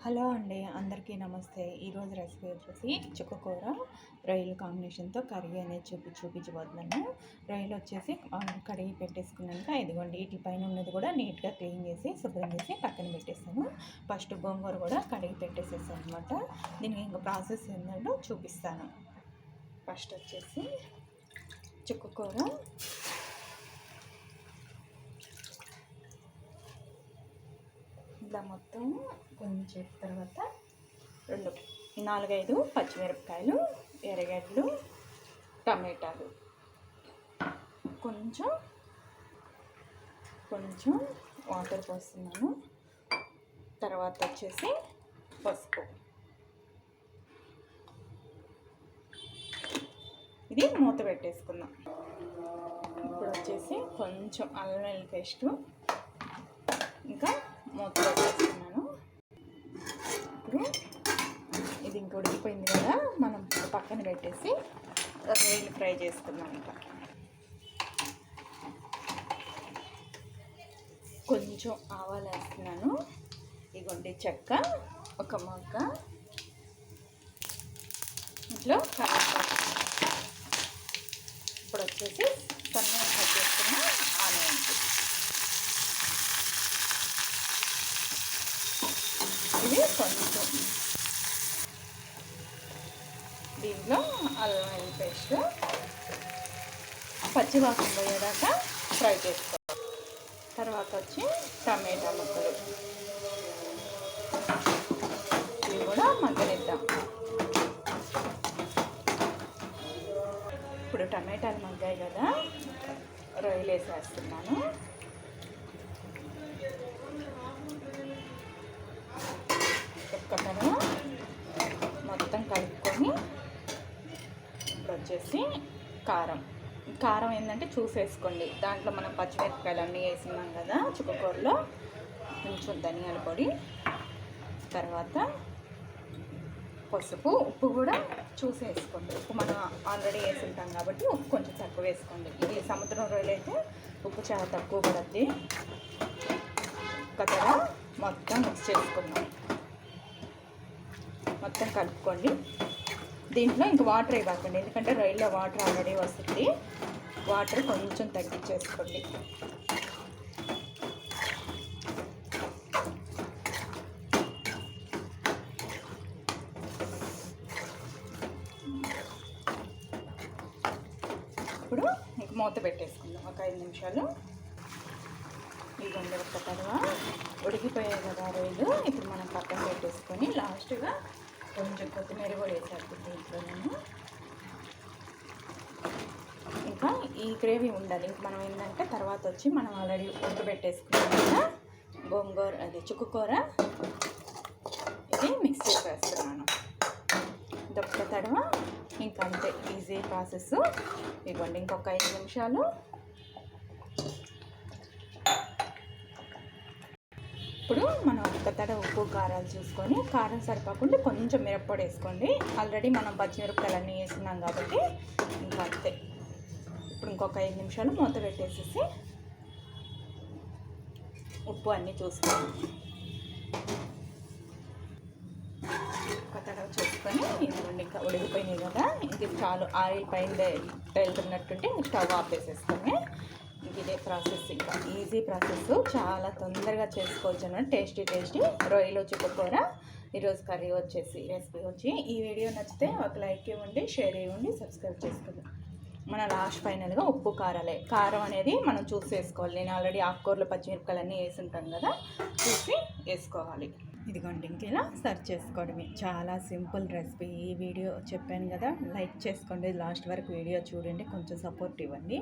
Hello అండి, అందరికీ నమస్తే. ఈరోజు రెసిపీ వచ్చేసి చుక్కకూర రొయ్యల కాంబినేషన్తో కర్రీ అనేది చూపించబోతున్నాను. రొయ్యలు వచ్చేసి కడిగి పెట్టేసుకున్నాక ఇదిగోండి, వీటి పైన ఉన్నది కూడా నీట్గా క్లీన్ చేసి శుభ్రం చేసి పక్కన పెట్టేస్తాను. ఫస్ట్ గోంగూర కూడా కడిగి పెట్టేసేసాను అనమాట. దీనికి ఇంకా ప్రాసెస్ ఏంటంటే చూపిస్తాను. ఫస్ట్ వచ్చేసి చుక్కకూర ఇలా మొత్తం కొంచెం తర్వాత 4-5 పచ్చిమిరపకాయలు, ఎర్రగడ్డలు, టమాటాలు, కొంచెం వాటర్ పోస్తున్నాను. తర్వాత వచ్చేసి పసుపు. ఇది మూత పెట్టేసుకుందాం. ఇప్పుడు వచ్చేసి కొంచెం అల్లం వెల్లుల్లి పేస్టు, ఇంకా మూత పెట్టేస్తున్నాను. ఇప్పుడు ఇది ఇంక ఉడికిపోయింది కదా, మనం పక్కన పెట్టేసి రొయ్యలు ఫ్రై చేసుకుందాం. ఇంకా కొంచెం ఆవాలు వేస్తున్నాను. ఇదిగోండి చెక్క, ఒక మొగ్గ, ఇంట్లో కరివేపాకు. ఇప్పుడు వచ్చేసి సన్నగా కట్ చేసుకున్న ఆనియన్స్. ఇది కొంచెం దీంట్లో అల్లం వెల్లుల్లి పేస్ట్ పచ్చివాసన పోయేదాకా ఫ్రై చేసుకోవాలి. తర్వాత వచ్చి టమాటా ముక్కలు, ఇవి కూడా మగ్గనిద్దాం. ఇప్పుడు టమాటాలు మగ్గాయి కదా, రొయ్యలు వేసేస్తున్నాను. ఒక్కసారి మొత్తం కలుపుకొని ఇప్పుడు వచ్చేసి కారం ఏంటంటే చూసేసుకోండి. దాంట్లో మనం పచ్చిమిరపకాయలు అన్నీ వేసినాం కదా చుక్కకూరలో, కొంచెం ధనియాల పొడి, తర్వాత పసుపు, ఉప్పు కూడా చూసేసుకోండి. ఉప్పు మనం ఆల్రెడీ వేసి ఉంటాం కాబట్టి ఉప్పు కొంచెం తక్కువ వేసుకోండి. ఇది సముద్రం రొయ్యలు అయితే ఉప్పు చాలా తక్కువ పడుద్ది. కదర మొత్తం మిక్స్ చేసుకుందాం. మొత్తం కలుపుకోండి. దీంట్లో ఇంకా వాటర్ ఇవ్వకండి, ఎందుకంటే రొయ్యలో వాటర్ ఆల్రెడీ వస్తుంది. వాటర్ కొంచెం తగ్గించేసుకోండి. ఇప్పుడు ఇంక మూత పెట్టేసుకుందాం ఒక 5 నిమిషాలు. ఇదిగోండి, ఒక తర్వాత ఉడికిపోయాయి కదా రొయ్యలు. ఇప్పుడు మనం పక్కన పెట్టేసుకొని లాస్ట్గా కొంచెం కొత్తిమీర కూడా వేసేస్తాను దీంట్లో నేను. ఇంకా ఈ గ్రేవీ ఉండాలి. ఇంక మనం ఏంటంటే తర్వాత వచ్చి మనం ఆల్రెడీ ఉడకబెట్టేసుకున్నాం కదా గోంగూర, అది చుక్కకూర, ఇది మిక్స్ చేసేస్తున్నాను. దొక్క తడవ ఇంకంతే, ఈజీ ప్రాసెస్. ఇవ్వండి, ఇంకొక 5 నిమిషాలు. ఇప్పుడు మనం ఒక తడ ఉప్పు కారాలు చూసుకొని, కారం సరిపోకుండా కొంచెం మిరప్పొడి వేసుకోండి. ఆల్రెడీ మనం పచ్చిమిరపకాయలు అన్నీ వేసుకున్నాం కాబట్టి ఇంకా అంతే. ఇప్పుడు ఇంకొక 5 నిమిషాలు మూత పెట్టేసేసి ఉప్పు అన్నీ చూసుకోండి. ఒక తడవ చూసుకొని ఇదిగోండి, ఇంకా ఉడికిపోయినాయి కదా, ఇంక చాలు. ఆయిల్ పైన వెళ్తున్నట్టుంటే ఇంక స్టవ్ ఆపేసేసుకొని ఇదే ప్రాసెస్. ఇంకా ఈజీ ప్రాసెస్, చాలా తొందరగా చేసుకోవచ్చు అన్నమాట. టేస్టీ రొయ్యలు చుక్కకూర ఈరోజు కర్రీ వచ్చేసి రెసిపీ వచ్చి. ఈ వీడియో నచ్చితే ఒక లైక్ ఇవ్వండి, షేర్ ఇవ్వండి, సబ్స్క్రైబ్ చేసుకోండి. మన లాస్ట్ ఫైనల్గా ఉప్పు కారం అనేది మనం చూసి వేసుకోవాలి. నేను ఆల్రెడీ ఆకుకూరలు పచ్చిమిరపకాయలు అన్నీ వేసి ఉంటాను కదా, చూసి వేసుకోవాలి. ఇదిగోండి, ఇంక ఇలా సర్వ్ చేసుకోవడమే. చాలా సింపుల్ రెసిపీ. ఈ వీడియో చెప్పాను కదా, లైక్ చేసుకోండి, లాస్ట్ వరకు వీడియో చూడండి, కొంచెం సపోర్ట్ ఇవ్వండి.